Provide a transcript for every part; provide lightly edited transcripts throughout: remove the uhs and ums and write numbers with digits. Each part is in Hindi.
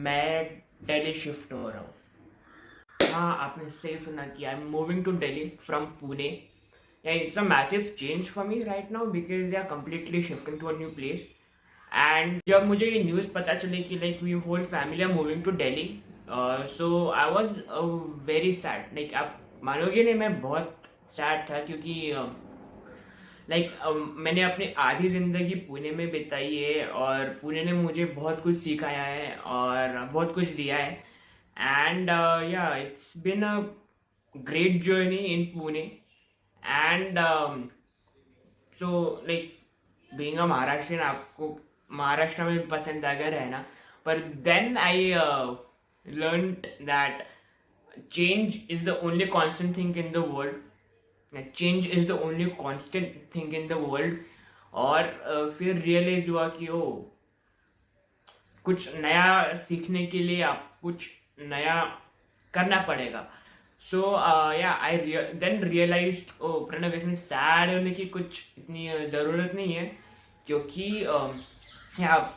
मैं दिल्ली शिफ्ट हो रहा हूँ। हाँ, आपने सही सुना कि I am moving to Delhi from Pune. Yeah it's a massive change for me right now because they are completely shifting to a new place. And जब मुझे ये न्यूज़ पता चले कि like we whole family are moving to Delhi, so I was very sad. Like आप मानोगे नहीं, मैं बहुत सैड था क्योंकि मैंने अपनी आधी जिंदगी पुणे में बिताई है और पुणे ने मुझे बहुत कुछ सिखाया है और बहुत कुछ दिया है। And yeah it's been a great journey in Pune. And so like being a Maharashtrian, आपको महाराष्ट्र में पसंद आ गया रहना, पर then I learn that change is the only constant thing in the world. Change is the only constant thing in the world. और फिर रियलाइज हुआ कि ओ कुछ नया सीखने के लिए आप कुछ नया करना पड़ेगा। सो या आई देन रियलाइज ओ प्रणव, इसमें सैड होने की कुछ इतनी ज़रूरत नहीं है क्योंकि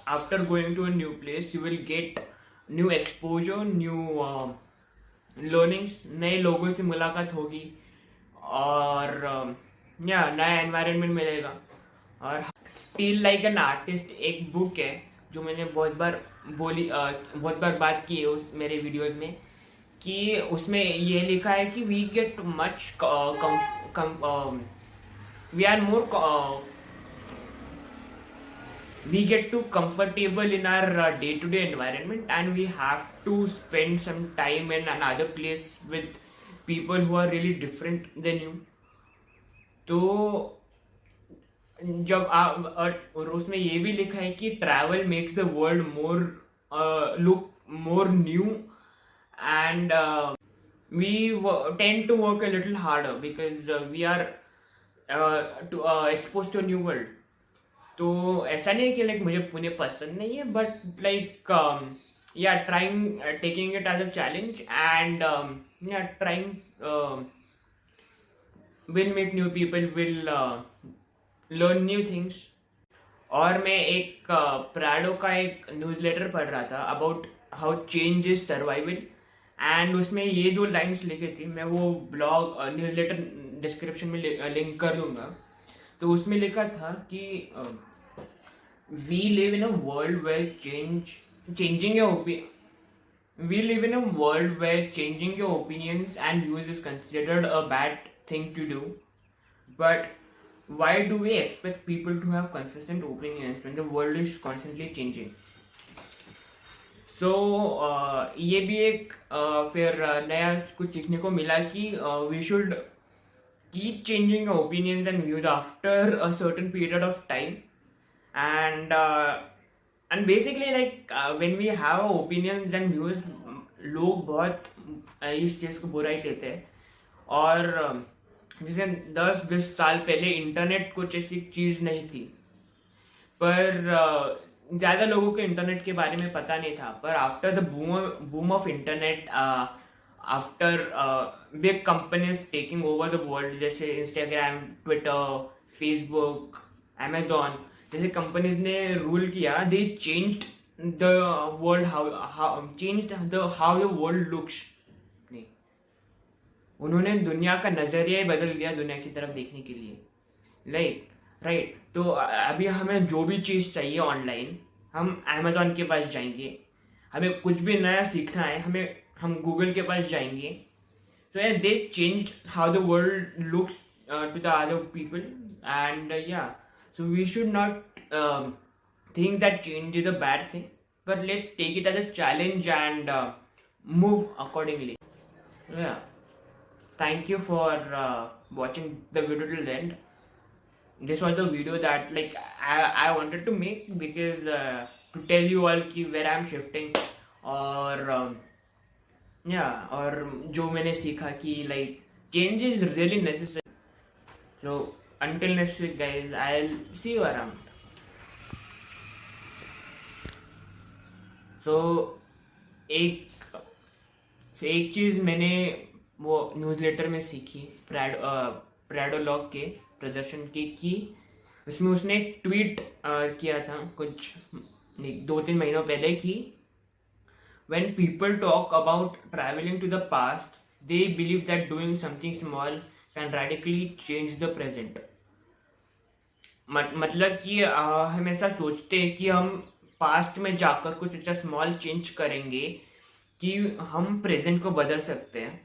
after going to a new place you will get new exposure, new learnings, नए लोगों से मुलाकात होगी और या नया एनवायरनमेंट मिलेगा। और स्टिल लाइक एन आर्टिस्ट एक बुक है जो मैंने बहुत बार बात की है उस मेरे वीडियोस में, कि उसमें ये लिखा है कि we get much we are more we get too comfortable in our day-to-day environment, and we have to spend some time in another place with people who are really different than you. तो जब आप और उसमें ये भी लिखा है कि travel makes the world more look more new, and we tend to work a little harder because we are exposed to a new world. तो ऐसा नहीं है कि लाइक मुझे पुणे पसंद नहीं है, but like yeah trying taking it as a challenge and yeah trying will meet new people, will learn new things. और मैं एक प्राडो का एक न्यूज़लेटर पढ़ रहा था about how change is survival, and उसमें ये दो लाइंस लिखी थी। मैं वो ब्लॉग न्यूज़लेटर डिस्क्रिप्शन में लिंक कर दूंगा। तो उसमें लिखा था कि we live in a world where changing your we live in a world where changing your opinions and views is considered a bad thing to do. But why do we expect people to have consistent opinions when the world is constantly changing? So ये भी एक फिर नया कुछ सीखने को मिला कि we should keep changing our opinions and views after a certain period of time. And basically like when we have opinions and views, लोग बहुत इस चीज को बुरा ही लेते हैं। और जैसे 10-20 साल पहले इंटरनेट कुछ ऐसी चीज नहीं थी, पर ज्यादा लोगों को इंटरनेट के बारे में पता नहीं था। पर after the boom of internet, after big companies taking over the world, जैसे इंस्टाग्राम, ट्विटर, फेसबुक, अमेजोन जैसे कंपनीज ने रूल किया, they changed the world, how the world looks. नहीं, उन्होंने दुनिया का नजरिया ही बदल दिया दुनिया की तरफ देखने के लिए। लाइक राइट, तो अभी हमें जो भी चीज चाहिए ऑनलाइन, हम अमेजोन के पास जाएंगे। हमें कुछ भी नया सीखना है, हम गूगल के पास जाएंगे। So yeah, they changed how the world looks to the other people, and yeah, so we should not think that change is a bad thing, but let's take it as a challenge and move accordingly. Yeah, thank you for watching the video till the end. This was the video that like I wanted to make because to tell you all ki where I'm shifting, और और जो मैंने सीखा कि like change is really necessary. So until next week guys, I will see you around. So एक चीज मैंने वो न्यूज़लेटर में सीखी प्राडो लॉग के प्रदर्शन की उसमें उसने एक ट्वीट किया था कुछ 2-3 महीनों पहले कि when people talk about traveling to the past, they believe that doing something small can radically change the present. मतलब कि हम ऐसा सोचते हैं कि हम पास्ट में जाकर कुछ ऐसा स्मॉल चेंज करेंगे कि हम प्रेजेंट को बदल सकते हैं.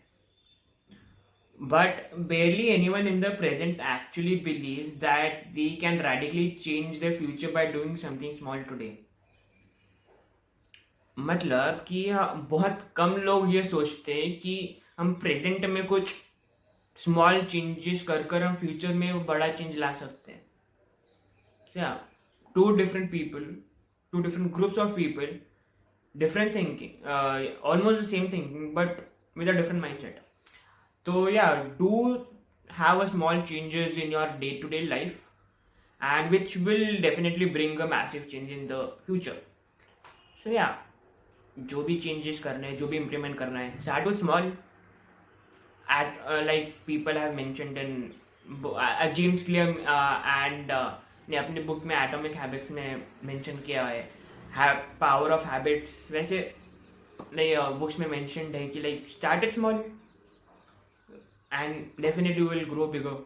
But barely anyone in the present actually believes that they can radically change their future by doing something small today. मतलब कि बहुत कम लोग ये सोचते हैं कि हम प्रेजेंट में कुछ स्मॉल चेंजेस कर कर हम फ्यूचर में वो बड़ा चेंज ला सकते हैं. Yeah, two different people, two different groups of people, different thinking, almost the same thinking, but with a different mindset. So yeah, do have a small changes in your day-to-day life, and which will definitely bring a massive change in the future. So yeah, जो भी changes करने हैं, जो भी implement करना है, start with small. At like people have mentioned in James Clear and ने अपनी बुक में एटॉमिक हैबिट्स में मेंशन किया है पावर ऑफ हैबिट्स. वैसे नहीं बुक्स में मेंशनड है कि like start small and definitely will grow bigger.